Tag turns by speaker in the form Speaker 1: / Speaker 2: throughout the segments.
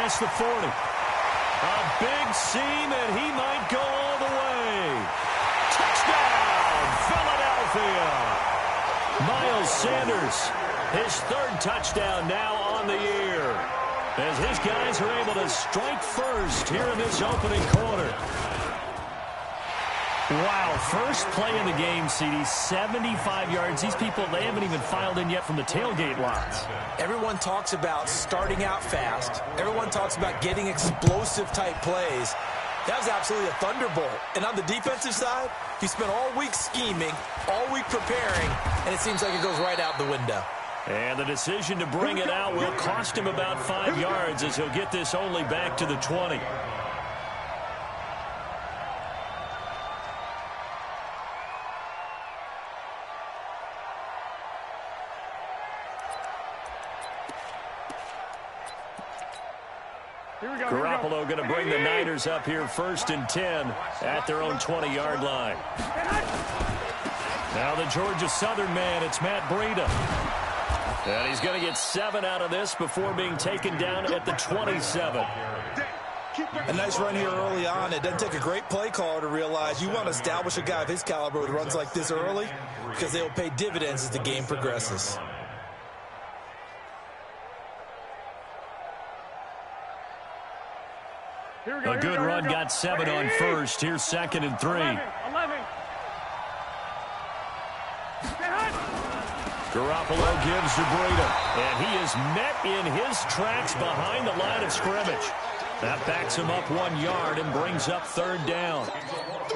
Speaker 1: past the 40. A big seam, and he might go all the way. Touchdown, Philadelphia. Miles Sanders, his third touchdown now on the year, as his guys are able to strike first here in this opening quarter. Wow, first play in the game, CD, 75 yards. These people, they haven't even filed in yet from the tailgate lots.
Speaker 2: Everyone talks about starting out fast. Everyone talks about getting explosive-type plays. That was absolutely a thunderbolt. And on the defensive side, he spent all week scheming, all week preparing, and it seems like it goes right out the window.
Speaker 1: And the decision to bring it out will cost him about 5 yards, as he'll get this only back to the 20. Garoppolo going to bring the Niners up here 1st and 10 at their own 20-yard line. Now the Georgia Southern man, it's Matt Breida. And he's going to get 7 out of this before being taken down at the 27.
Speaker 2: A nice run here early on. It doesn't take a great play caller to realize you want to establish a guy of his caliber with runs like this early, because they will pay dividends as the game progresses.
Speaker 1: A good run, got 7 on first. Here's 2nd and 3.
Speaker 3: 11.
Speaker 1: Garoppolo gives to Breida, and he is met in his tracks behind the line of scrimmage. That backs him up 1 yard and brings up 3rd down.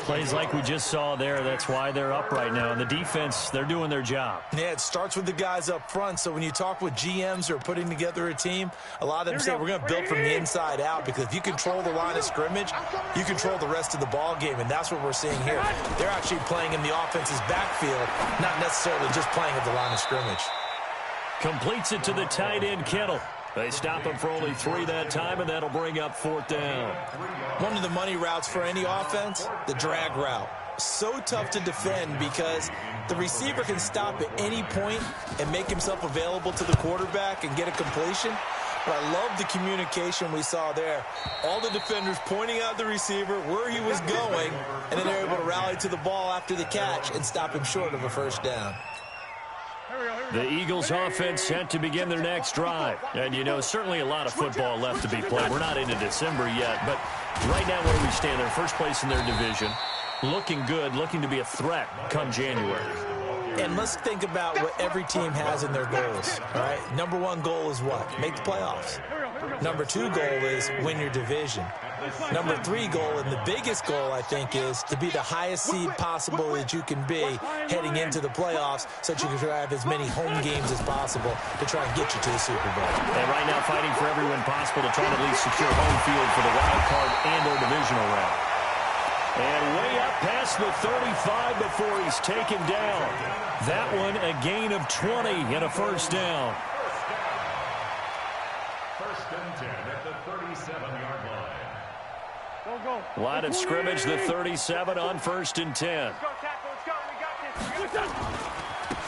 Speaker 1: Plays like we just saw there. That's why they're up right now. And the defense, they're doing their job.
Speaker 2: Yeah, it starts with the guys up front. So when you talk with GMs who are putting together a team, a lot of them say we're going to build from the inside out, because if you control the line of scrimmage, you control the rest of the ball game, and that's what we're seeing here. They're actually playing in the offense's backfield, not necessarily just playing at the line of scrimmage.
Speaker 1: Completes it to the tight end, Kittle. They stop him for only 3 that time, and that'll bring up 4th down.
Speaker 2: One of the money routes for any offense, the drag route. So tough to defend because the receiver can stop at any point and make himself available to the quarterback and get a completion. But I love the communication we saw there. All the defenders pointing out the receiver, where he was going, and then they're able to rally to the ball after the catch and stop him short of a 1st down.
Speaker 1: The Eagles offense set to begin their next drive. And, you know, certainly a lot of football left to be played. We're not into December yet, but right now where we stand, they're first place in their division. Looking good, looking to be a threat come January.
Speaker 2: And let's think about what every team has in their goals, all right? Number 1 goal is what? Make the playoffs. Number 2 goal is win your division. Number 3 goal, and the biggest goal, I think, is to be the highest seed possible that you can be heading into the playoffs, so that you can have as many home games as possible to try and get you to the Super Bowl.
Speaker 1: And right now fighting for every win possible to try to at least secure home field for the wild card and or divisional round. And way up past the 35 before he's taken down. That one a gain of 20 and a 1st down.
Speaker 4: 1st and 10 at the 37-yard line.
Speaker 1: Line of scrimmage, the 37 on 1st and 10.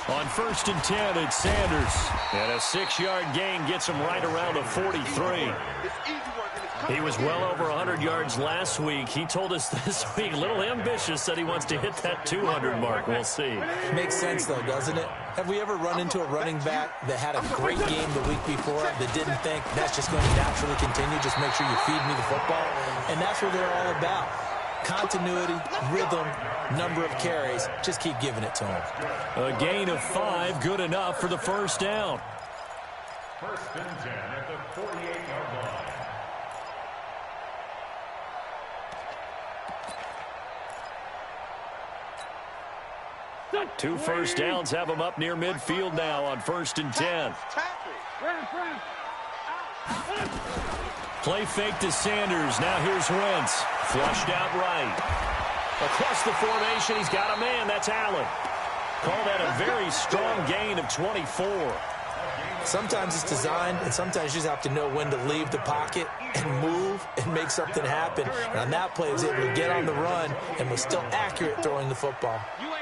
Speaker 1: On 1st and 10, it's Sanders. And a 6-yard gain gets him right around the 43. He was well over 100 yards last week. He told us this week, a little ambitious, that he wants to hit that 200 mark. We'll see.
Speaker 2: Makes sense, though, doesn't it? Have we ever run into a running back that had a great game the week before that didn't think that's just going to naturally continue? Just make sure you feed me the football. And that's what they're all about. Continuity, rhythm, number of carries. Just keep giving it to him.
Speaker 1: A gain of 5, good enough for the 1st down.
Speaker 4: 1st and 10 at the 48-yard line.
Speaker 1: 2 1st downs have him up near midfield now on 1st and 10. Play fake to Sanders. Now here's Wentz. Flushed out right. Across the formation, he's got a man. That's Allen. Call that a very strong gain of 24.
Speaker 2: Sometimes it's designed, and sometimes you just have to know when to leave the pocket and move and make something happen. And on that play, he was able to get on the run and was still accurate throwing the football.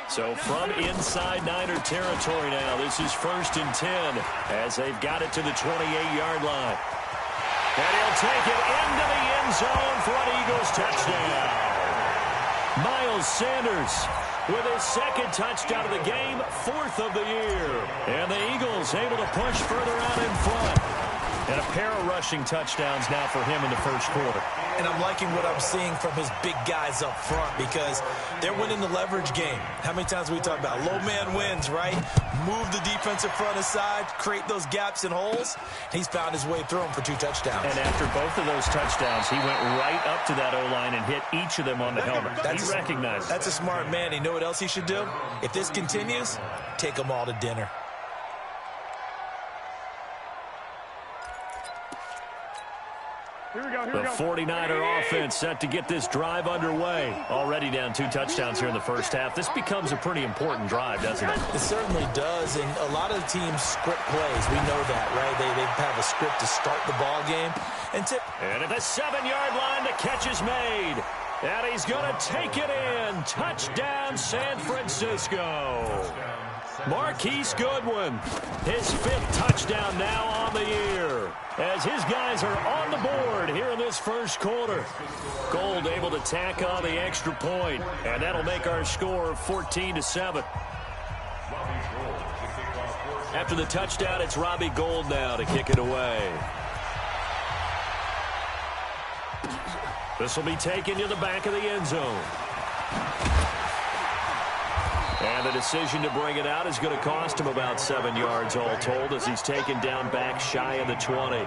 Speaker 1: So from inside Niner territory now, this is 1st and 10 as they've got it to the 28-yard line. And he'll take it into the end zone for an Eagles touchdown. Miles Sanders with his second touchdown of the game, 4th of the year. And the Eagles able to push further out in front. And a pair of rushing touchdowns now for him in the first quarter.
Speaker 2: And I'm liking what I'm seeing from his big guys up front because they're winning the leverage game. How many times we talk about low man wins, right? Move the defensive front aside, create those gaps and holes. He's found his way through them for 2 touchdowns.
Speaker 1: And after both of those touchdowns, he went right up to that O-line and hit each of them on the helmet. He recognized it.
Speaker 2: That's a smart man. You know what else he should do? If this continues, take them all to dinner.
Speaker 1: The 49er offense set to get this drive underway. Already down 2 touchdowns here in the first half. This becomes a pretty important drive, doesn't it?
Speaker 2: It certainly does, and a lot of the teams script plays. We know that, right? They have a script to start the ball game. And
Speaker 1: at the 7-yard line, the catch is made. And he's going to take it in. Touchdown, San Francisco. Marquise Goodwin, his 5th touchdown now on the year, as his guys are on the board here in this first quarter. Gold able to tack on the extra point, and that'll make our score 14-7. After the touchdown, it's Robbie Gould now to kick it away. This will be taken to the back of the end zone. And the decision to bring it out is going to cost him about 7 yards all told as he's taken down back shy of the 20.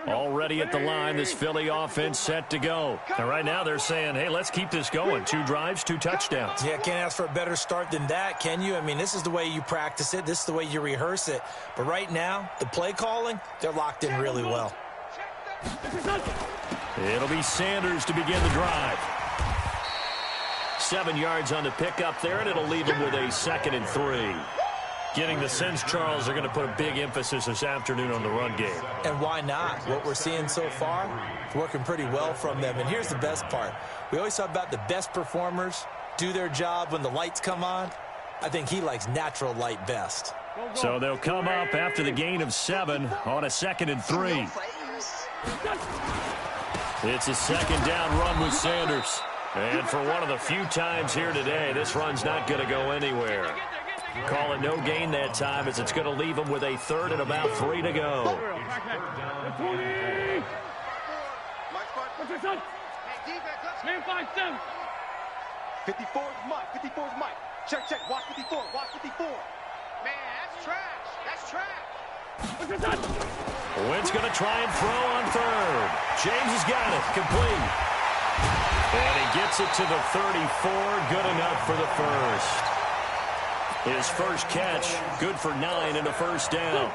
Speaker 1: Already at the line, this Philly offense set to go. And right now they're saying, hey, let's keep this going. 2 drives, 2 touchdowns.
Speaker 2: Yeah, can't ask for a better start than that, can you? I mean, this is the way you practice it. This is the way you rehearse it. But right now, the play calling, they're locked in really well.
Speaker 1: It'll be Sanders to begin the drive. 7 yards on the pickup there, and it'll leave him with a 2nd and 3. Getting the sense, Charles, are going to put a big emphasis this afternoon on the run game.
Speaker 2: And why not? What we're seeing so far, it's working pretty well from them. And here's the best part. We always talk about the best performers do their job when the lights come on. I think he likes natural light best.
Speaker 1: So they'll come up after the gain of 7 on a 2nd and 3. It's a 2nd down run with Sanders. And for one of the few times here today, this run's not going to go anywhere. Call it no gain that time as it's going to leave him with a 3rd and about 3 to go.
Speaker 3: Man 5-7. 54 is Mike. 54 is Mike. Check, check. Watch 54. Watch 54. Man, that's trash. That's trash.
Speaker 1: Wentz going to try and throw on 3rd. James has got it. Complete. And he gets it to the 34. Good enough for the first. His first catch, good for 9 and a first down.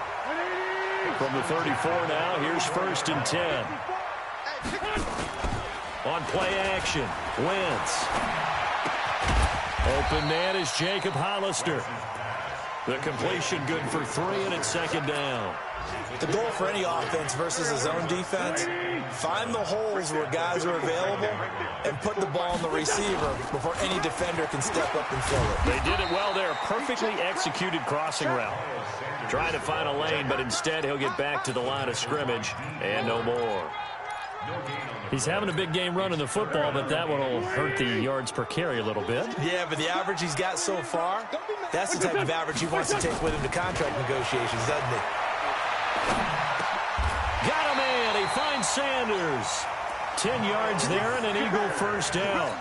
Speaker 1: From the 34 now, here's 1st and 10. On play action, Wentz. Open man is Jacob Hollister. The completion good for 3, and it's 2nd down.
Speaker 2: The goal for any offense versus his own defense, find the holes where guys are available and put the ball on the receiver before any defender can step up and fill it.
Speaker 1: They did it well there. Perfectly executed crossing route. Trying to find a lane, but instead he'll get back to the line of scrimmage and no more. He's having a big game running the football, but that one will hurt the yards per carry a little bit.
Speaker 2: Yeah, but the average he's got so far, that's the type of average he wants to take with him to contract negotiations, doesn't he?
Speaker 1: Got him in. He finds Sanders. 10 yards there and an Eagle first down.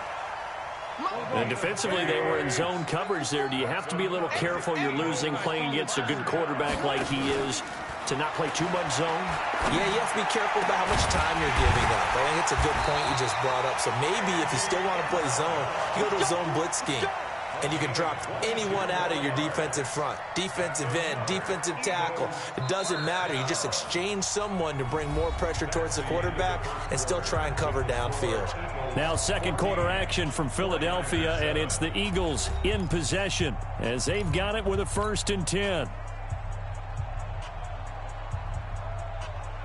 Speaker 1: And defensively, they were in zone coverage there. Do you have to be a little careful? You're losing playing against a good quarterback like he is to not play too much zone?
Speaker 2: Yeah, you have to be careful about how much time you're giving up. I think it's a good point you just brought up. So maybe if you still want to play zone, you go to a zone blitz scheme. And you can drop anyone out of your defensive front. Defensive end, defensive tackle. It doesn't matter. You just exchange someone to bring more pressure towards the quarterback and still try and cover downfield.
Speaker 1: Now 2nd quarter action from Philadelphia, and it's the Eagles in possession as they've got it with a 1st and 10.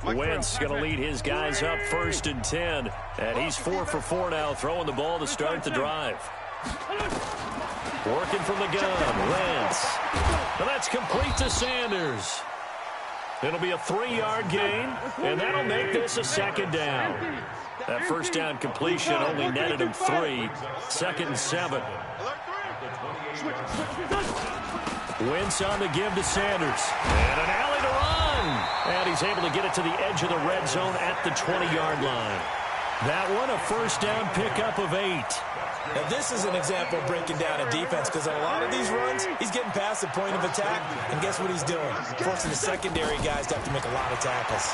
Speaker 1: Wentz going to lead his guys up 1st and 10. And he's 4 for 4 now, throwing the ball to start the drive. Working from the gun, Wentz. And that's complete to Sanders. It'll be a 3-yard gain, and that'll make this a 2nd down. That 1st down completion only netted him 3. 2nd and 7. Wentz on the give to Sanders. And an alley to run. And he's able to get it to the edge of the red zone at the 20-yard line. That one, a 1st down pickup of 8.
Speaker 2: Now, this is an example of breaking down a defense, because on a lot of these runs, he's getting past the point of attack, and guess what he's doing? Forcing the secondary guys to have to make a lot of tackles.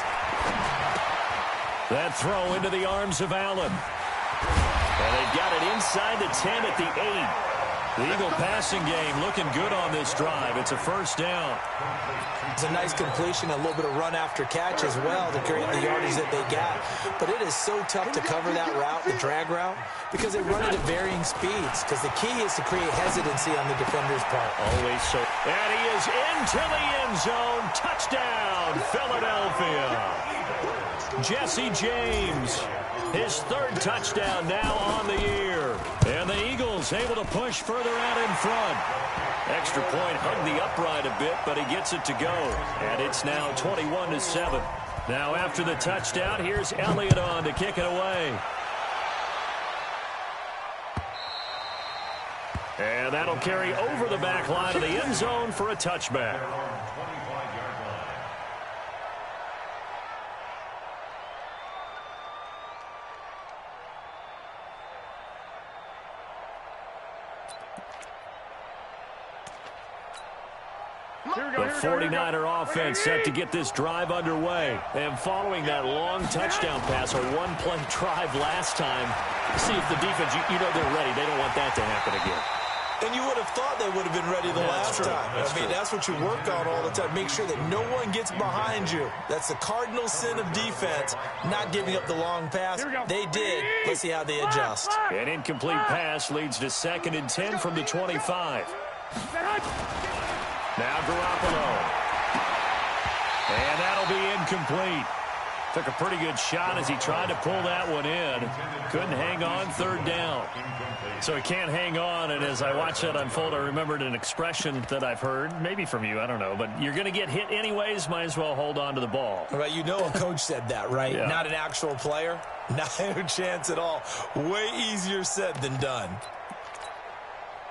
Speaker 1: That throw into the arms of Allen. And they've got it inside the 10 at the 8. The Eagle passing game looking good on this drive. It's a 1st down.
Speaker 2: It's a nice completion, a little bit of run after catch as well to create the yardage that they got. But it is so tough to cover that route, the drag route, because they run it at varying speeds. Because the key is to create hesitancy on the defender's part.
Speaker 1: Always so. And he is into the end zone. Touchdown, Philadelphia. Jesse James, his 3rd touchdown now on the year. And the Eagles able to push further out in front. Extra point hugged the upright a bit, but he gets it to go. And it's now 21-7. Now after the touchdown, here's Elliott on to kick it away. And that'll carry over the back line of the end zone for a touchback. The 49er offense set to get this drive underway. And following that long touchdown pass, a one-play drive last time, see if the defense, you know they're ready. They don't want that to happen again.
Speaker 2: And you would have thought they would have been ready the last time. That's what you work on all the time. Make sure that no one gets behind you. That's the cardinal sin of defense, not giving up the long pass. They did. Let's see how they adjust.
Speaker 1: An incomplete pass leads to 2nd and 10 from the 25. Now Garoppolo. And that'll be incomplete. Took a pretty good shot as he tried to pull that one in. Couldn't hang on, 3rd down. So he can't hang on, and as I watched that unfold, I remembered an expression that I've heard, maybe from you, I don't know, but you're going to get hit anyways, might as well hold on to the ball.
Speaker 2: Right, you know a coach said that, right?
Speaker 1: Yeah.
Speaker 2: Not an actual player. Not a chance at all. Way easier said than done.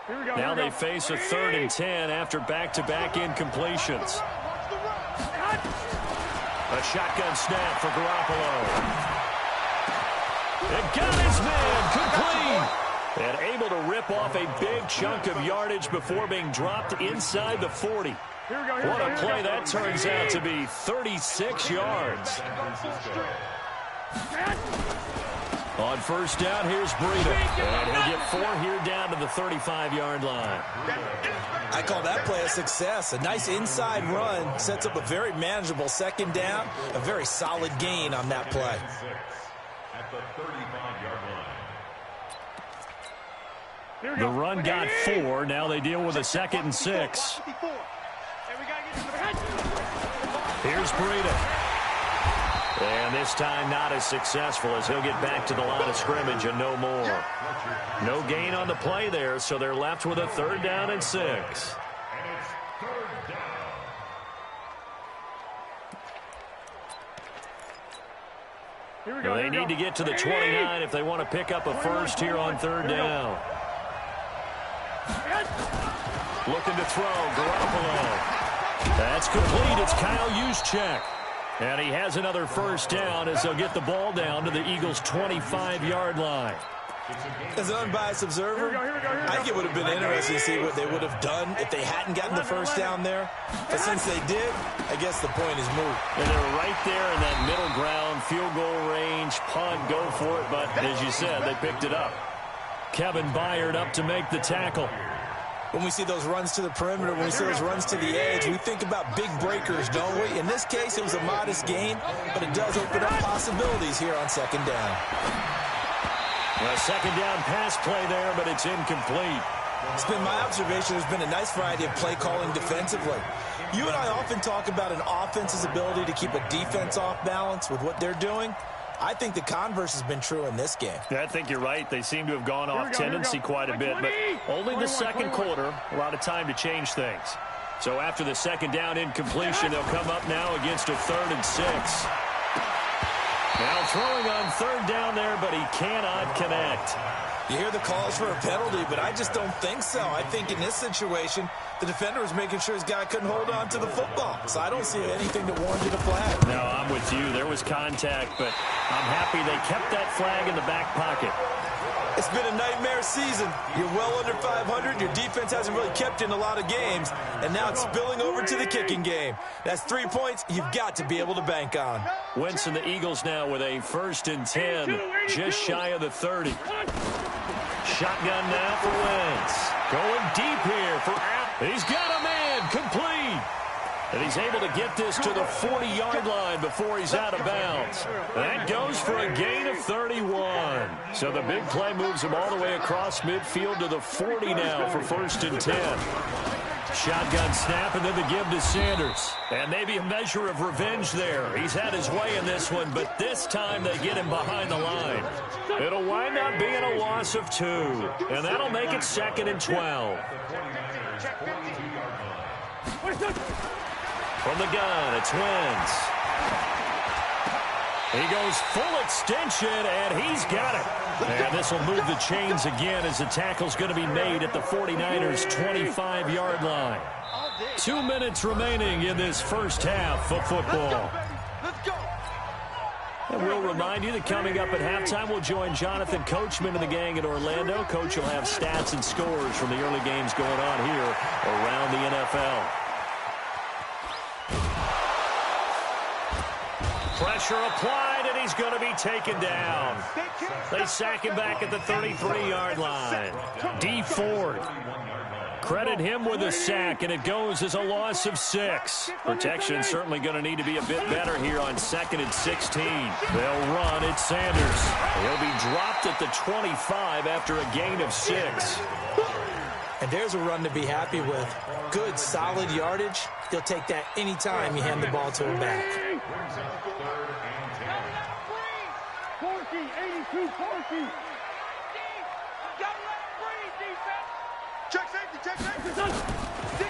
Speaker 1: Now they face a 3rd and 10 after back-to-back incompletions. A shotgun snap for Garoppolo. It got his man complete. And able to rip off a big chunk of yardage before being dropped inside the 40. What a play that turns out to be. 36 yards. On 1st down, here's Breida. And he'll get 4 here down to the 35-yard line.
Speaker 2: I call that play a success. A nice inside run sets up a very manageable 2nd down. A very solid gain on that play.
Speaker 4: At the 35-yard line.
Speaker 1: The run got 4. Now they deal with a 2nd and 6. Here's Breida. And this time not as successful as he'll get back to the line of scrimmage and no more. No gain on the play there, so they're left with a 3rd down and 6.
Speaker 4: And it's 3rd down.
Speaker 1: They need to get to the 29 if they want to pick up a 1st here on 3rd down. Looking to throw, Garoppolo. That's complete. It's Kyle Juszczyk. And he has another 1st down as they'll get the ball down to the Eagles' 25-yard line.
Speaker 2: As an unbiased observer, I think it would have been interesting to see what they would have done if they hadn't gotten the 1st down there. But since they did, I guess the point is moot.
Speaker 1: And they're right there in that middle ground, field goal range, punt, go for it. But as you said, they picked it up. Kevin Byard up to make the tackle.
Speaker 2: When we see those runs to the perimeter, when we see those runs to the edge, we think about big breakers, don't we? In this case, it was a modest gain, but it does open up possibilities here on 2nd down.
Speaker 1: A 2nd down pass play there, but it's incomplete.
Speaker 2: It's been my observation there's been a nice variety of play calling defensively. You and I often talk about an offense's ability to keep a defense off balance with what they're doing. I think the converse has been true in this game.
Speaker 1: Yeah, I think you're right. They seem to have gone off tendency quite a bit, but only the second quarter, a lot of time to change things. So after the second down incompletion, they'll come up now against a 3rd and 6. Now throwing on 3rd down there, but he cannot connect.
Speaker 2: You hear the calls for a penalty, but I just don't think so. I think in this situation, the defender was making sure his guy couldn't hold on to the football. So I don't see anything that warranted a flag.
Speaker 1: No, I'm with you. There was contact, but I'm happy they kept that flag in the back pocket.
Speaker 2: It's been a nightmare season. You're well under 500. Your defense hasn't really kept you in a lot of games. And now it's spilling over to the kicking game. That's 3 points you've got to be able to bank on.
Speaker 1: Wentz and the Eagles now with a 1st and 10, just shy of the 30. Shotgun now for Wentz. Going deep here for Allen. He's got a man complete. And he's able to get this to the 40-yard line before he's out of bounds. That goes for a gain of 31. So the big play moves him all the way across midfield to the 40 now for 1st and 10. Shotgun snap and then the give to Sanders. And maybe a measure of revenge there. He's had his way in this one, but this time they get him behind the line. It'll wind up being a loss of 2. And that'll make it 2nd and 12. From the gun, it's Wentz. He goes full extension, and he's got it. And this will move the chains again as the tackle's going to be made at the 49ers' 25-yard line. 2 minutes remaining in this first half of football. And we'll remind you that coming up at halftime, we'll join Jonathan Coachman and the gang in Orlando. Coach will have stats and scores from the early games going on here around the NFL. Pressure applied, and he's going to be taken down. They sack him back at the 33-yard line. D. Ford. Credit him with a sack, and it goes as a loss of 6. Protection certainly going to need to be a bit better here on 2nd and 16. They'll run. It's Sanders. He'll be dropped at the 25 after a gain of 6.
Speaker 2: And there's a run to be happy with. Good, solid yardage. He'll take that anytime you hand the ball to him back.
Speaker 3: 82, 40. Check safety.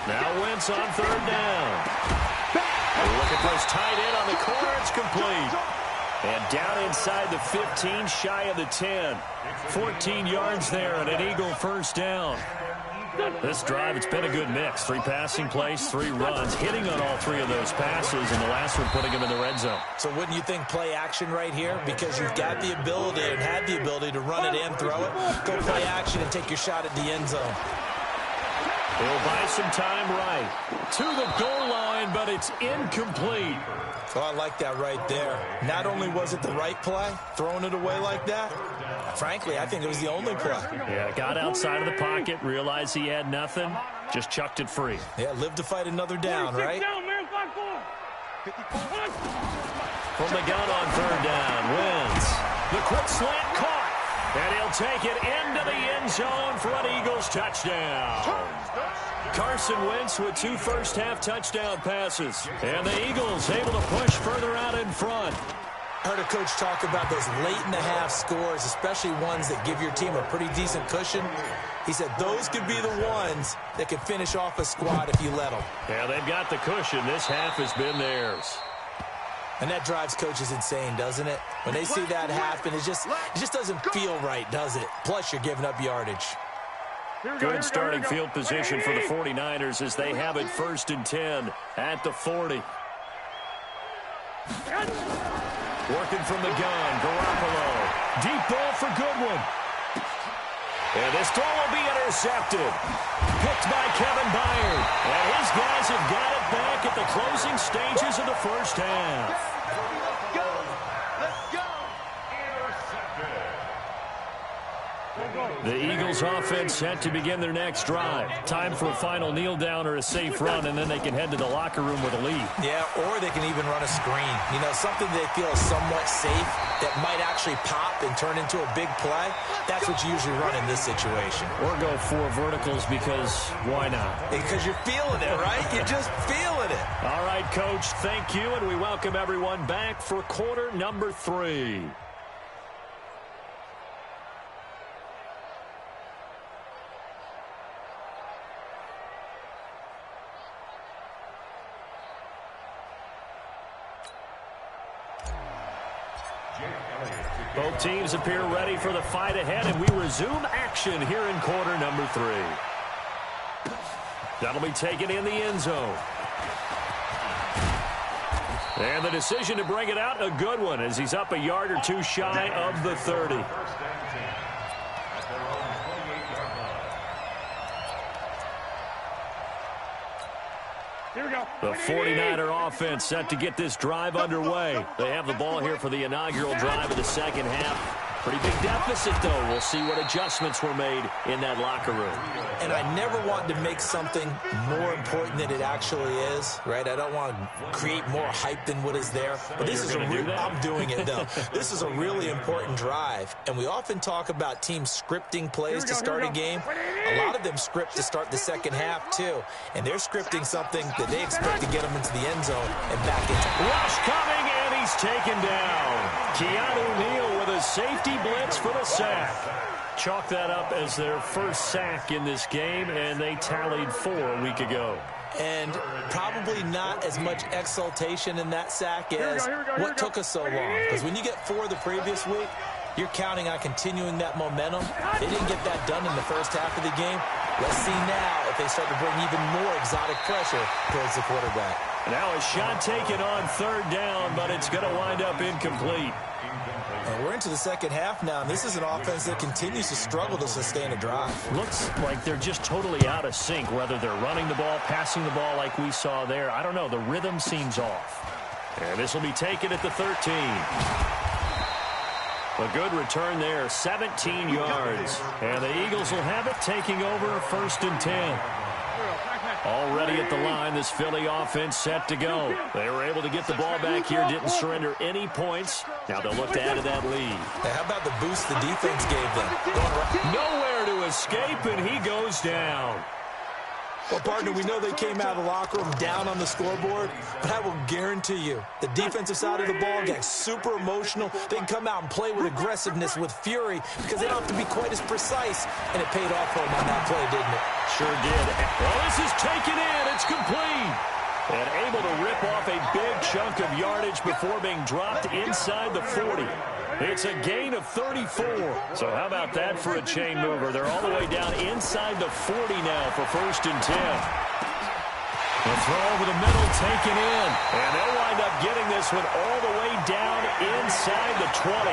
Speaker 1: Now Wentz on 3rd down. They're looking for his tight end on the corner. It's complete. And down inside the 15, shy of the 10. 14 yards there and an Eagle 1st down. This drive, it's been a good mix. 3 passing plays, 3 runs, hitting on all 3 of those passes, and the last one putting him in the red zone.
Speaker 2: So wouldn't you think play action right here? Because you've got the ability and had the ability to run it and throw it. Go play action and take your shot at the end zone.
Speaker 1: He'll buy some time right to the goal line, but it's incomplete.
Speaker 2: Oh, I like that right there. Not only was it the right play, throwing it away like that, frankly, I think it was the only play.
Speaker 1: Yeah, got outside of the pocket, realized he had nothing, just chucked it free.
Speaker 2: Yeah, live to fight another down, right?
Speaker 1: From the gun on 3rd down, Wentz. The quick slant caught, and he'll take it into the end zone for an Eagles touchdown. Carson Wentz with 2 first-half touchdown passes, and the Eagles able to push further out in front.
Speaker 2: I heard a coach talk about those late-in-the-half scores, especially ones that give your team a pretty decent cushion. He said those could be the ones that could finish off a squad if you let them.
Speaker 1: Yeah, they've got the cushion. This half has been theirs.
Speaker 2: And that drives coaches insane, doesn't it? When they see that happen, it just doesn't feel right, does it? Plus, you're giving up yardage.
Speaker 1: Good starting field position for the 49ers as they have it 1st and 10 at the 40. Working from the gun, Garoppolo. Deep ball for Goodwin. And this throw will be intercepted. Picked by Kevin Byard. And his guys have got it back at the closing stages of the first half. The Eagles offense set to begin their next drive. Time for a final kneel down or a safe run, and then they can head to the locker room with a lead.
Speaker 2: Yeah, or they can even run a screen. You know, something they feel is somewhat safe that might actually pop and turn into a big play. That's what you usually run in this situation.
Speaker 1: Or go 4 verticals because why not?
Speaker 2: Because you're feeling it, right? You're just feeling it.
Speaker 1: All right, Coach, thank you, and we welcome everyone back for quarter number 3. Both teams appear ready for the fight ahead, and we resume action here in quarter number 3. That'll be taken in the end zone. And the decision to bring it out, a good one, as he's up a yard or 2 shy of the 30.
Speaker 3: Here we go.
Speaker 1: The 49er offense set to get this drive underway. They have the ball here for the inaugural drive of the second half. Pretty big deficit, though. We'll see what adjustments were made in that locker room.
Speaker 2: And I never want to make something more important than it actually is, right? I don't want to create more hype than what is there. But this is I'm doing it, though. This is a really important drive. And we often talk about teams scripting plays to start a game. A lot of them script to start the second half, too. And they're scripting something that they expect to get them into the end zone and back into.
Speaker 1: Rush coming, and he's taken down. Keanu Neal with a safety blitz for the sack. Chalk that up as their first sack in this game, and they tallied 4 a week ago.
Speaker 2: And probably not as much exultation in that sack as what took us so long. Because when you get 4 the previous week, you're counting on continuing that momentum. They didn't get that done in the first half of the game. Let's see now if they start to bring even more exotic pressure towards the quarterback.
Speaker 1: Now a shot taken on 3rd down, but it's going to wind up incomplete.
Speaker 2: And we're into the second half now, and this is an offense that continues to struggle to sustain a drive.
Speaker 1: Looks like they're just totally out of sync, whether they're running the ball, passing the ball like we saw there. I don't know. The rhythm seems off. And this will be taken at the 13. A good return there, 17 yards. And the Eagles will have it, taking over a 1st and 10. Already at the line, this Philly offense set to go. They were able to get the ball back here, didn't surrender any points. Now they'll look to add to that lead.
Speaker 2: Hey, how about the boost the defense gave them?
Speaker 1: Nowhere to escape, and he goes down.
Speaker 2: Well, partner, we know they came out of the locker room down on the scoreboard, but I will guarantee you the defensive side of the ball got super emotional. They can come out and play with aggressiveness, with fury, because they don't have to be quite as precise, and it paid off for them on that play, didn't it?
Speaker 1: Sure did. Well, this is taken in. It's complete. And able to rip off a big chunk of yardage before being dropped inside the 40. It's a gain of 34. So how about that for a chain mover? They're all the way down inside the 40 now for 1st and 10. The throw over the middle taken in. And they'll wind up getting this one all the way down inside the 20.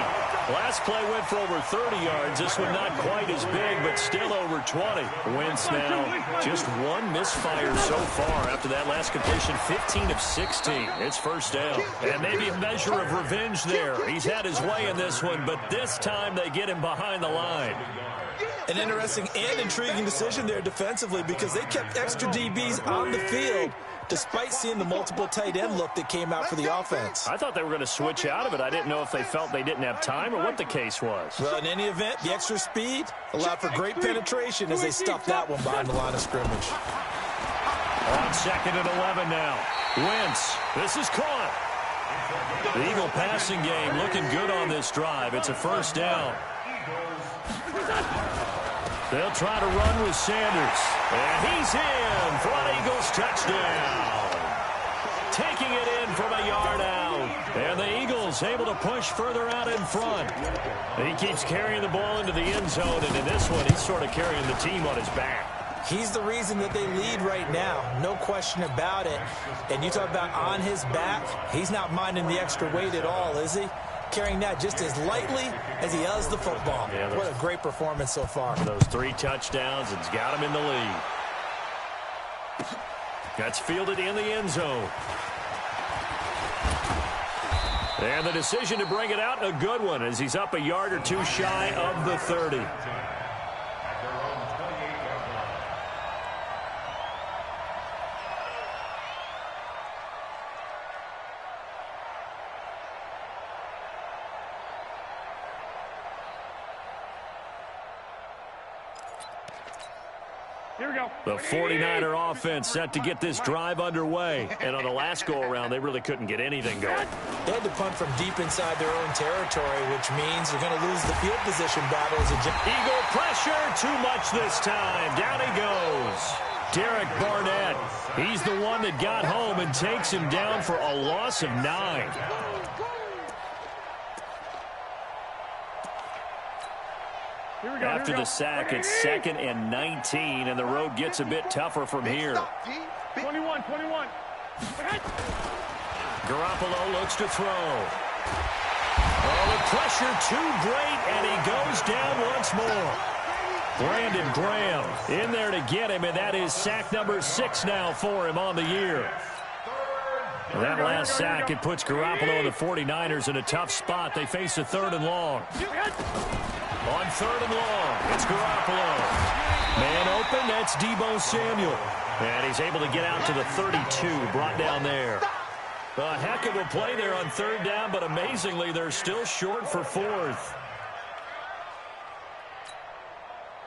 Speaker 1: Last play went for over 30 yards. This one not quite as big, but still over 20. Wentz now just 1 misfire so far after that last completion, 15 of 16. It's 1st down. And maybe a measure of revenge there. He's had his way in this one, but this time they get him behind the line.
Speaker 2: An interesting and intriguing decision there defensively because they kept extra DBs on the field despite seeing the multiple tight end look that came out for the offense.
Speaker 1: I thought they were going to switch out of it. I didn't know if they felt they didn't have time or what the case was.
Speaker 2: Well, in any event, the extra speed allowed for great penetration as they stuffed that one behind the line of scrimmage.
Speaker 1: On 2nd and 11 now. Wentz. This is caught. The Eagle passing game looking good on this drive. It's a 1st down. They'll try to run with Sanders. And he's in for an Eagles touchdown. Taking it in from a yard out. And the Eagles able to push further out in front. He keeps carrying the ball into the end zone. And in this one, he's sort of carrying the team on his back.
Speaker 2: He's the reason that they lead right now. No question about it. And you talk about on his back, he's not minding the extra weight at all, is he? Carrying that just as lightly as he does the football. Yeah, what a great performance so far.
Speaker 1: Those 3 touchdowns, it's got him in the lead. That's fielded in the end zone. And the decision to bring it out, a good one, as he's up a yard or 2 shy of the 30. The 49er offense set to get this drive underway. And on the last go-around, they really couldn't get anything going.
Speaker 2: They had to punt from deep inside their own territory, which means they're going to lose the field position battle.
Speaker 1: Eagle pressure, too much this time. Down he goes. Derek Barnett, he's the one that got home and takes him down for a loss of 9. After the sack, it's 2nd and 19, and the road gets a bit tougher from here.
Speaker 3: 21.
Speaker 1: Garoppolo looks to throw. Oh, the pressure too great, and he goes down once more. Brandon Graham in there to get him, and that is sack number 6 now for him on the year. That last sack, it puts Garoppolo and the 49ers in a tough spot. They face a 3rd and long. On 3rd and long, it's Garoppolo. Man open, that's Deebo Samuel. And he's able to get out to the 32, brought down there. A heck of a play there on 3rd down, but amazingly, they're still short for 4th.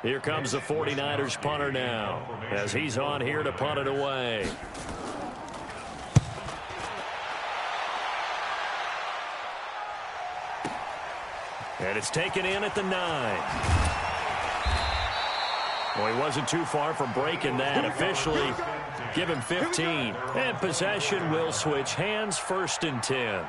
Speaker 1: Here comes the 49ers punter now, as he's on here to punt it away. And it's taken in at the 9. Well, he wasn't too far from breaking that. Officially, give him 15. And possession will switch hands, 1st and 10.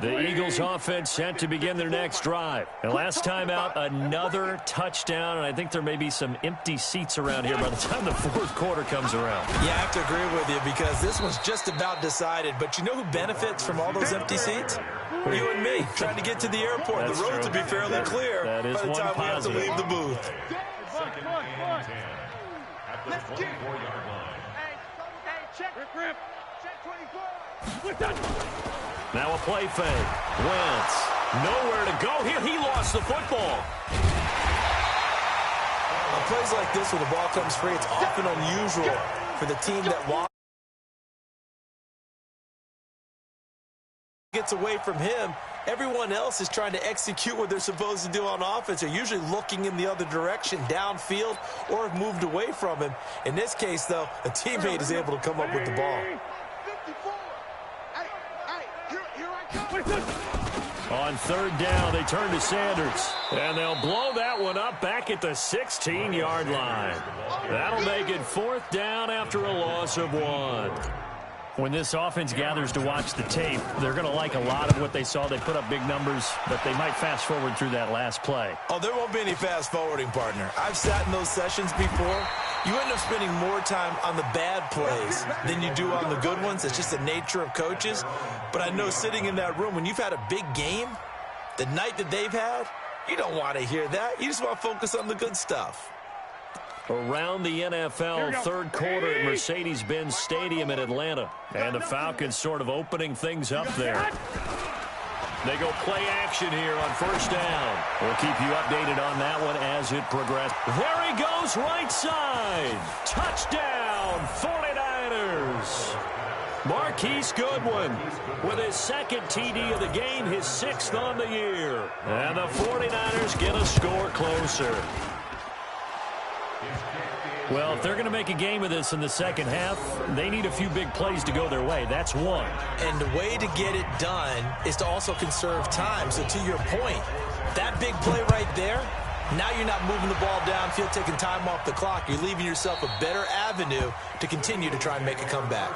Speaker 1: The Eagles offense set to begin their next drive. And last time out, another touchdown, and I think there may be some empty seats around here by the time the 4th quarter comes around.
Speaker 2: Yeah, I have to agree with you because this one's just about decided. But you know who benefits from all those empty seats? You and me, trying to get to the airport.
Speaker 1: That's
Speaker 2: the roads
Speaker 1: true.
Speaker 2: will be fairly clear
Speaker 1: that is
Speaker 2: by the
Speaker 1: one
Speaker 2: time
Speaker 1: positive.
Speaker 2: we have to leave the booth.
Speaker 4: Second and 10 at the 24-yard line.
Speaker 3: Hey, check. Rip. Check 24.
Speaker 1: Now a play fake. Wentz, nowhere to go here. He lost the football.
Speaker 2: On plays like this where the ball comes free, it's often unusual for the team that gets away from him. Everyone else is trying to execute what they're supposed to do on offense. They're usually looking in the other direction, downfield, or have moved away from him. In this case, though, a teammate is able to come up with the ball.
Speaker 3: 54. Here I come.
Speaker 1: On 3rd down, they turn to Sanders. And they'll blow that one up back at the 16-yard line. That'll make it 4th down after a loss of 1. When this offense gathers to watch the tape, they're going to like a lot of what they saw. They put up big numbers, but they might fast forward through that last play.
Speaker 2: Oh, there won't be any fast forwarding, partner. I've sat in those sessions before. You end up spending more time on the bad plays than you do on the good ones. It's just the nature of coaches. But I know sitting in that room, when you've had a big game, the night that they've had, you don't want to hear that. You just want to focus on the good stuff.
Speaker 1: Around the NFL, 3rd quarter at Mercedes-Benz Stadium in Atlanta. And the Falcons sort of opening things up there. They go play action here on 1st down. We'll keep you updated on that one as it progresses. There he goes, right side. Touchdown, 49ers. Marquise Goodwin with his 2nd TD of the game, his 6th on the year. And the 49ers get a score closer. Well, if they're going to make a game of this in the second half, they need a few big plays to go their way. That's one.
Speaker 2: And the way to get it done is to also conserve time. So to your point, that big play right there, now you're not moving the ball downfield, taking time off the clock. You're leaving yourself a better avenue to continue to try and make a comeback.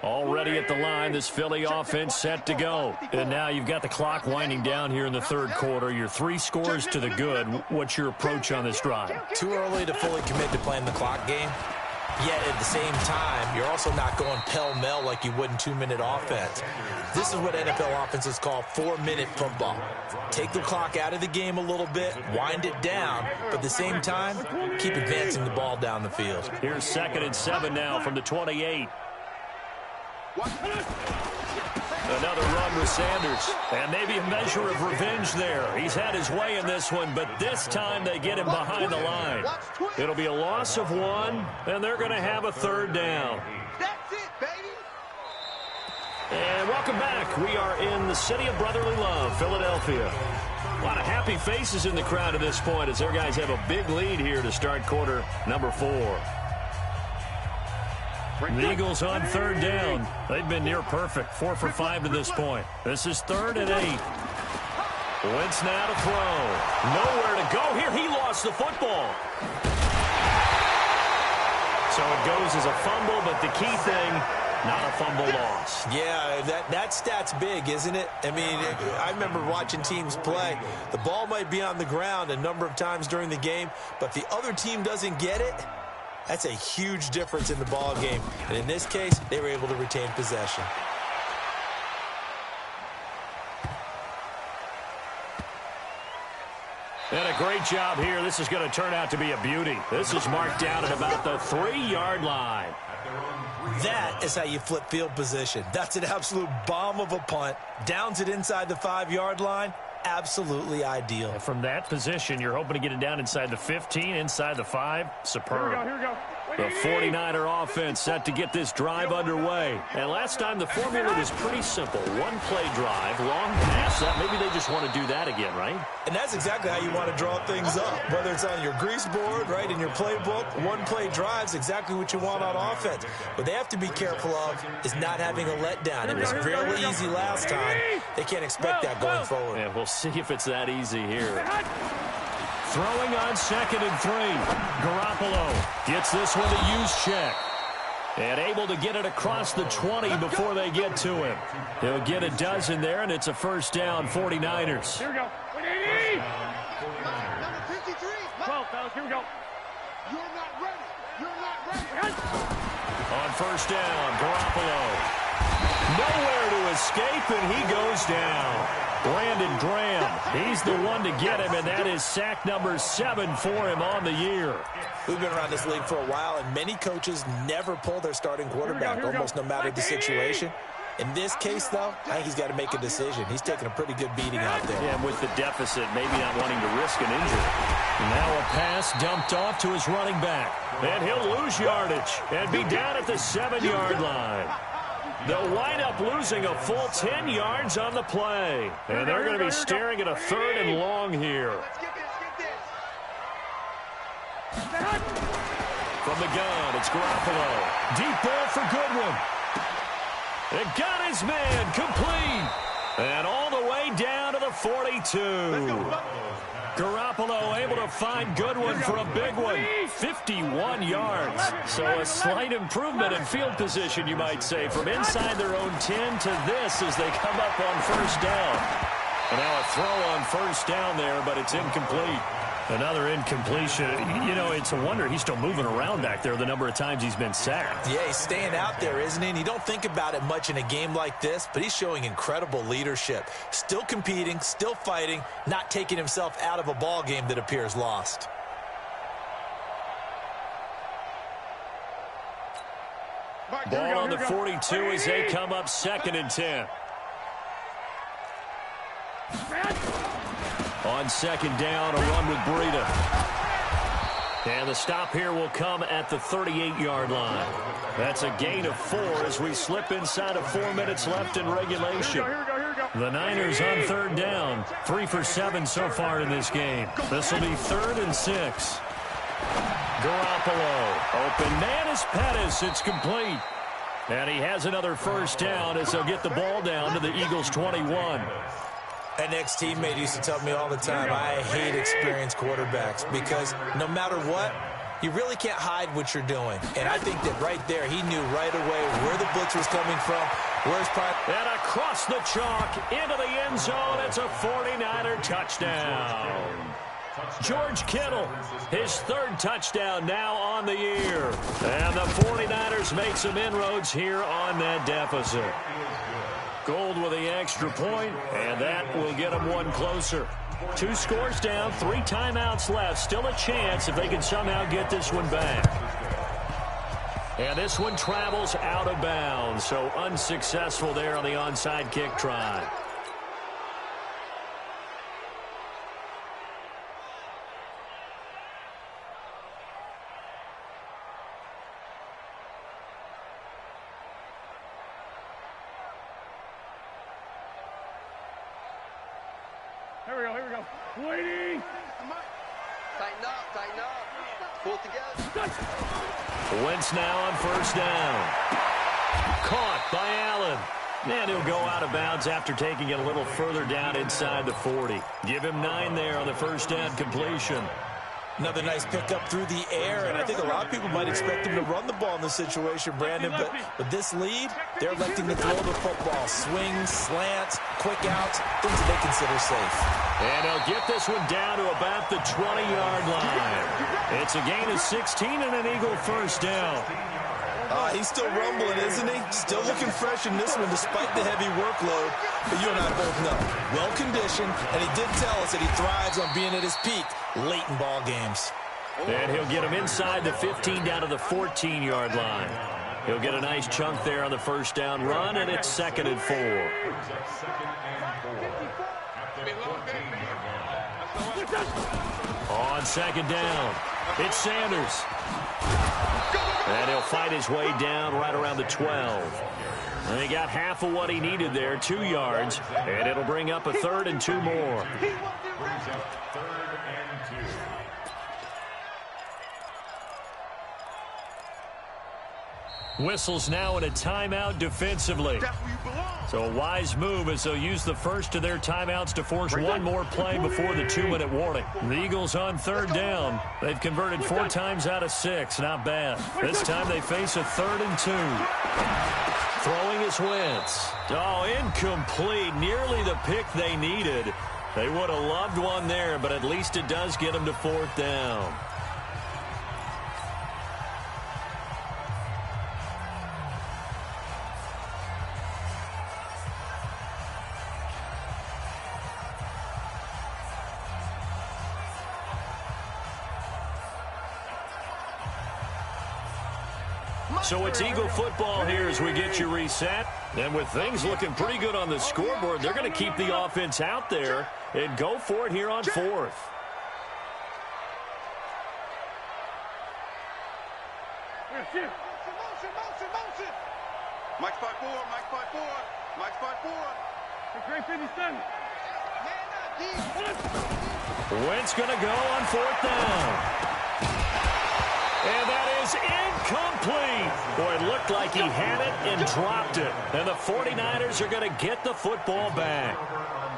Speaker 1: Already at the line, this Philly offense set to go. And now you've got the clock winding down here in the 3rd quarter. You're 3 scores to the good. What's your approach on this drive?
Speaker 2: Too early to fully commit to playing the clock game. Yet at the same time, you're also not going pell-mell like you would in 2-minute offense. This is what NFL offenses call 4-minute football. Take the clock out of the game a little bit, wind it down, but at the same time, keep advancing the ball down the field.
Speaker 1: Here's 2nd and 7 now from the 28. Another run with Sanders. And maybe a measure of revenge there. He's had his way in this one, but this time they get him behind the line. It'll be a loss of 1, and they're going to have a 3rd down.
Speaker 3: That's it, baby.
Speaker 1: And welcome back. We are in the city of brotherly love, Philadelphia. A lot of happy faces in the crowd at this point as their guys have a big lead here to start quarter number 4. The Eagles on 3rd down. They've been near perfect, 4 for 5 to this point. This is 3rd and 8. Wentz now to throw. Nowhere to go here. He lost the football. So it goes as a fumble, but the key thing, not a fumble loss.
Speaker 2: Yeah, that stat's big, isn't it? I mean, I remember watching teams play. The ball might be on the ground a number of times during the game, but the other team doesn't get it. That's a huge difference in the ball game. And in this case, they were able to retain possession.
Speaker 1: And a great job here. This is going to turn out to be a beauty. This is marked down at about the 3-yard line.
Speaker 2: That is how you flip field position. That's an absolute bomb of a punt. Downs it inside the 5-yard line. Absolutely ideal.
Speaker 1: And from that position, you're hoping to get it down inside the 15, inside the 5. Superb.
Speaker 3: Here we go.
Speaker 1: The 49er offense set to get this drive underway. And last time the formula was pretty simple. 1-play drive, long pass. Maybe they just want to do that again, right?
Speaker 2: And that's exactly how you want to draw things up. Whether it's on your grease board, right, in your playbook, 1-play drive's exactly what you want on offense. What they have to be careful of is not having a letdown. It was fairly easy last time. They can't expect that going forward.
Speaker 1: And we'll see if it's that easy here. Throwing on 2nd and 3. Garoppolo gets this one to use check. And able to get it across the 20 before they get to him. He'll get a dozen there, and it's a 1st down, 49ers.
Speaker 3: Here we go. Number 53. 12, fellas. Here we go. You're not ready. You're not ready.
Speaker 1: On 1st down, Garoppolo. Nowhere to escape, and he goes down. Brandon Graham, he's the one to get him, and that is sack number 7 for him on the year.
Speaker 2: We've been around this league for a while, and many coaches never pull their starting quarterback, almost no matter the situation. In this case, though, I think he's got to make a decision. He's taking a pretty good beating out there.
Speaker 1: Yeah, and with the deficit, maybe not wanting to risk an injury. Now a pass dumped off to his running back. And he'll lose yardage and be down at the 7-yard line. They'll wind up losing a full 10 yards on the play. And they're going to be staring at a 3rd and long here. From the gun, it's Garoppolo. Deep ball for Goodwin. It got his man complete. And all the way down to the 42. Garoppolo able to find Goodwin for a big one. 51 yards. So a slight improvement in field position, you might say, from inside their own 10 to this as they come up on 1st down. And now a throw on 1st down there, but it's incomplete. Another incompletion. You know, it's a wonder he's still moving around back there the number of times he's been sacked.
Speaker 2: Yeah, he's staying out there, isn't he? And you don't think about it much in a game like this, but he's showing incredible leadership. Still competing, still fighting, not taking himself out of a ball game that appears lost.
Speaker 1: Ball on the 42 as they come up 2nd and 10. On 2nd down, a run with Breida. And the stop here will come at the 38-yard line. That's a gain of 4 as we slip inside of 4 minutes left in regulation. The Niners on 3rd down. 3 for 7 so far in this game. This will be 3rd and 6. Garoppolo. Open man is Pettis. It's complete. And he has another 1st down as they'll get the ball down to the Eagles' 21.
Speaker 2: An ex-teammate used to tell me all the time, I hate experienced quarterbacks because no matter what, you really can't hide what you're doing. And I think that right there, he knew right away where the blitz was coming from, where's
Speaker 1: and across the chalk into the end zone. It's a 49er touchdown. George Kittle, his 3rd touchdown now on the year. And the 49ers make some inroads here on that deficit. Gold with the extra point, and that will get them one closer. 2 scores down, 3 timeouts left. Still a chance if they can somehow get this one back. And this one travels out of bounds, so unsuccessful there on the onside kick try.
Speaker 3: Here we go. Waiting.
Speaker 5: Tighten up. Pull it together.
Speaker 1: Wentz now on first down. Caught by Allen. And he'll go out of bounds after taking it a little further down inside the 40. Give him 9 there on the first down completion.
Speaker 2: Another nice pickup through the air, and I think a lot of people might expect him to run the ball in this situation, Brandon, but with this lead, they're electing to throw the football. Swings, slants, quick outs, things that they consider safe.
Speaker 1: And he'll get this one down to about the 20-yard line. It's a gain of 16 and an Eagle first down.
Speaker 2: He's still rumbling, isn't he? Still looking fresh in this one despite the heavy workload. But you and I both know, well-conditioned, and he did tell us that he thrives on being at his peak late in ball games.
Speaker 1: And he'll get him inside the 15 down to the 14-yard line. He'll get a nice chunk there on the first down run, and it's 2nd and 4. On 2nd down, it's Sanders. And he'll fight his way down right around the 12. And he got half of what he needed there, 2 yards, and it'll bring up a 3rd and 2 more. Whistles now in a timeout defensively. So a wise move as they'll use the first of their timeouts to force one more play before the 2-minute warning. The Eagles on 3rd down. They've converted 4 times out of 6. Not bad. This time they face a 3rd and 2. Throwing is Wentz. Oh, incomplete. Nearly the pick they needed. They would have loved one there, but at least it does get them to 4th down. So it's Eagle football here as we get you reset. And with things looking pretty good on the scoreboard, they're going to keep the offense out there and go for it here on 4th.
Speaker 3: Motion. Mike spot 4. Mike spot 4. Great 57.
Speaker 1: Wentz going to go on 4th down. And that is incomplete. Boy, it looked like he had it and dropped it. And the 49ers are going to get the football back.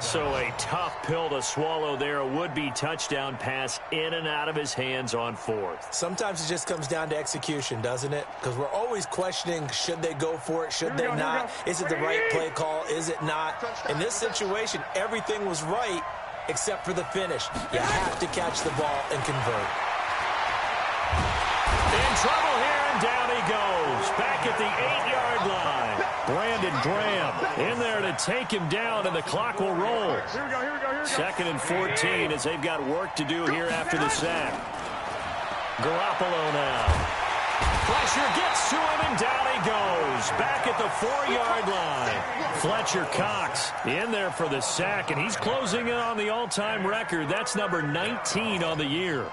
Speaker 1: So a tough pill to swallow there. A would-be touchdown pass in and out of his hands on 4th.
Speaker 2: Sometimes it just comes down to execution, doesn't it? Because we're always questioning, should they go for it, should they not? Is it the right play call? Is it not? In this situation, everything was right except for the finish. You have to catch the ball and convert.
Speaker 1: In trouble here, and down he goes. Back at the 8-yard line. Brandon Graham in there to take him down, and the clock will roll.
Speaker 3: Here we go.
Speaker 1: 2nd and 14 as they've got work to do here after the sack. Garoppolo now. Fletcher gets to him, and down he goes. Back at the 4-yard line. Fletcher Cox in there for the sack, and he's closing in on the all-time record. That's number 19 on the year.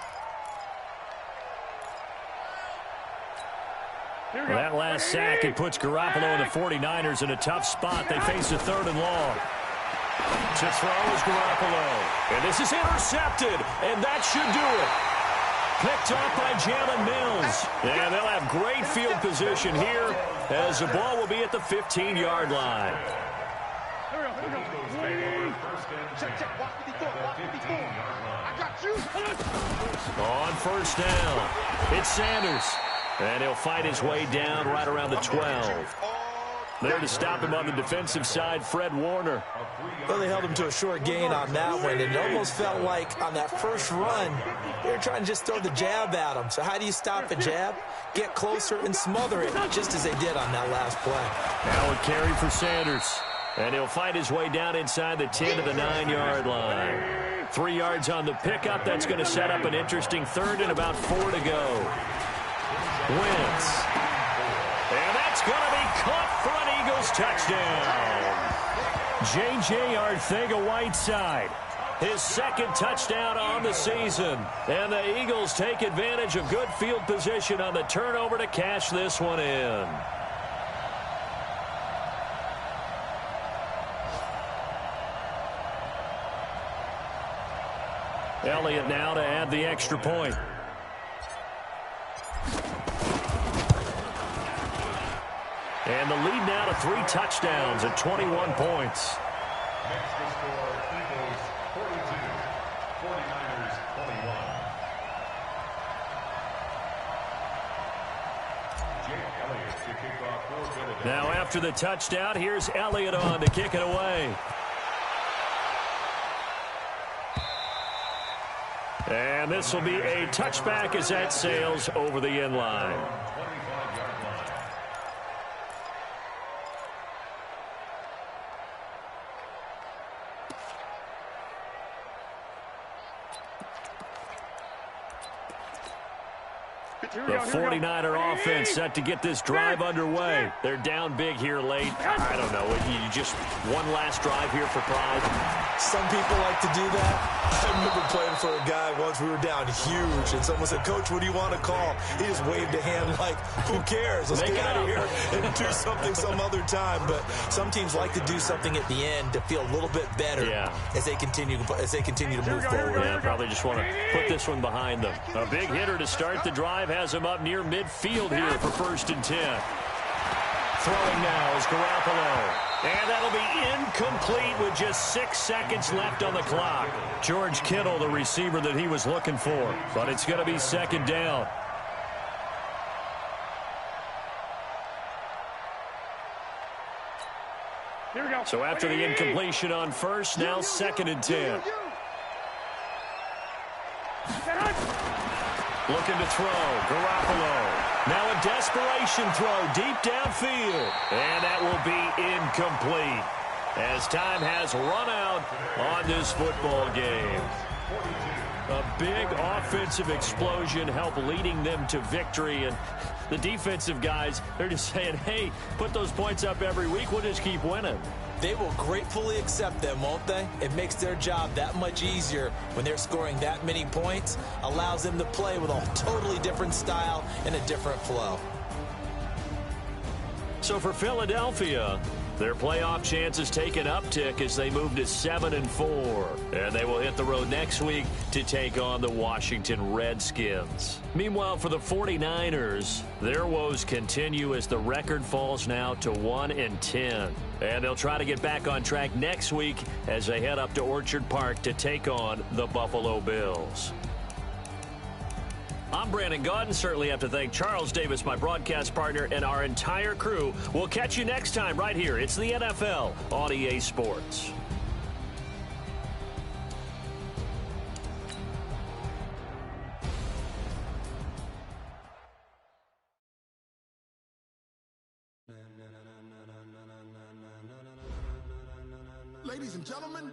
Speaker 1: That last sack, it puts Garoppolo and the 49ers in a tough spot. They face a 3rd and long. To throw is Garoppolo. And this is intercepted, and that should do it. Picked off by Jalen Mills. And they'll have great field position here as the ball will be at the 15-yard line.
Speaker 3: Check. Watch 54. I got you.
Speaker 1: On first down, it's Sanders. And he'll fight his way down right around the 12. There to stop him on the defensive side, Fred Warner.
Speaker 2: Well, they held him to a short gain on that one. It almost felt like on that first run, they were trying to just throw the jab at him. So how do you stop a jab? Get closer and smother it, just as they did on that last play.
Speaker 1: Now a carry for Sanders. And he'll fight his way down inside the 10 to the 9-yard line. 3 yards on the pickup. That's going to set up an interesting 3rd and about 4 to go. Wentz It's going to be caught for an Eagles touchdown. J.J. Arcega-Whiteside, his second touchdown on the season. And the Eagles take advantage of good field position on the turnover to cash this one in. Elliott now to add the extra point. And the lead now to 3 touchdowns at 21 points.
Speaker 4: Next to score, Eagles 42, 49ers 21. Jake Elliott to kick off for Philadelphia.
Speaker 1: Now after the touchdown, here's Elliott on to kick it away. And this will be a touchback as that sails over the end line.
Speaker 4: 25-yard line.
Speaker 1: The 49er offense set to get this drive underway. They're down big here late. I don't know. You just one last drive here for pride.
Speaker 2: Some people like to do that. I remember playing for a guy once. We were down huge, and someone said, "Coach, what do you want to call?" He just waved a hand like, "Who cares? Let's get out of here and do something some other time." But some teams like to do something at the end to feel a little bit better as they continue to move forward.
Speaker 1: Yeah, probably just want to put this one behind them. A big hitter to start the drive has him up near midfield here for 1st and 10. Throwing now is Garoppolo. And that'll be incomplete with just 6 seconds left on the clock. George Kittle, the receiver that he was looking for. But it's going to be 2nd down.
Speaker 6: Here we go.
Speaker 1: So after the incompletion on 1st, now 2nd and 10. Looking to throw, Garoppolo. Now a desperation throw deep downfield. And that will be incomplete as time has run out on this football game. A big offensive explosion helped leading them to victory. And the defensive guys, they're just saying, hey, put those points up every week. We'll just keep winning.
Speaker 2: They will gratefully accept them, won't they? It makes their job that much easier when they're scoring that many points. Allows them to play with a totally different style and a different flow.
Speaker 1: So for Philadelphia, their playoff chances take an uptick as they move to 7-4. And they will hit the road next week to take on the Washington Redskins. Meanwhile, for the 49ers, their woes continue as the record falls now to 1-10. And they'll try to get back on track next week as they head up to Orchard Park to take on the Buffalo Bills. I'm Brandon Gaudin. Certainly have to thank Charles Davis, my broadcast partner, and our entire crew. We'll catch you next time right here. It's the NFL on EA Sports.
Speaker 7: Ladies and gentlemen,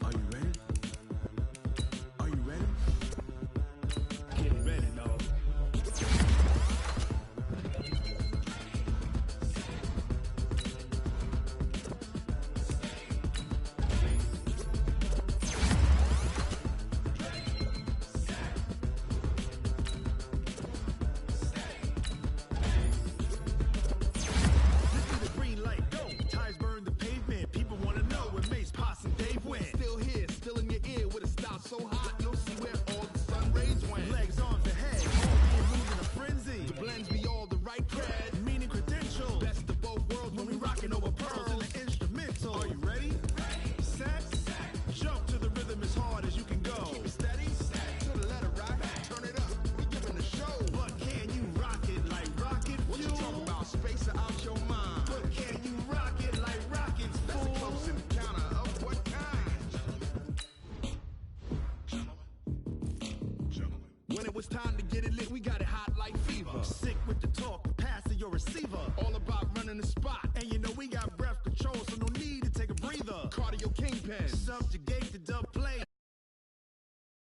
Speaker 7: are you ready? Are you ready? Get ready, dog. When it was time to get it lit, we got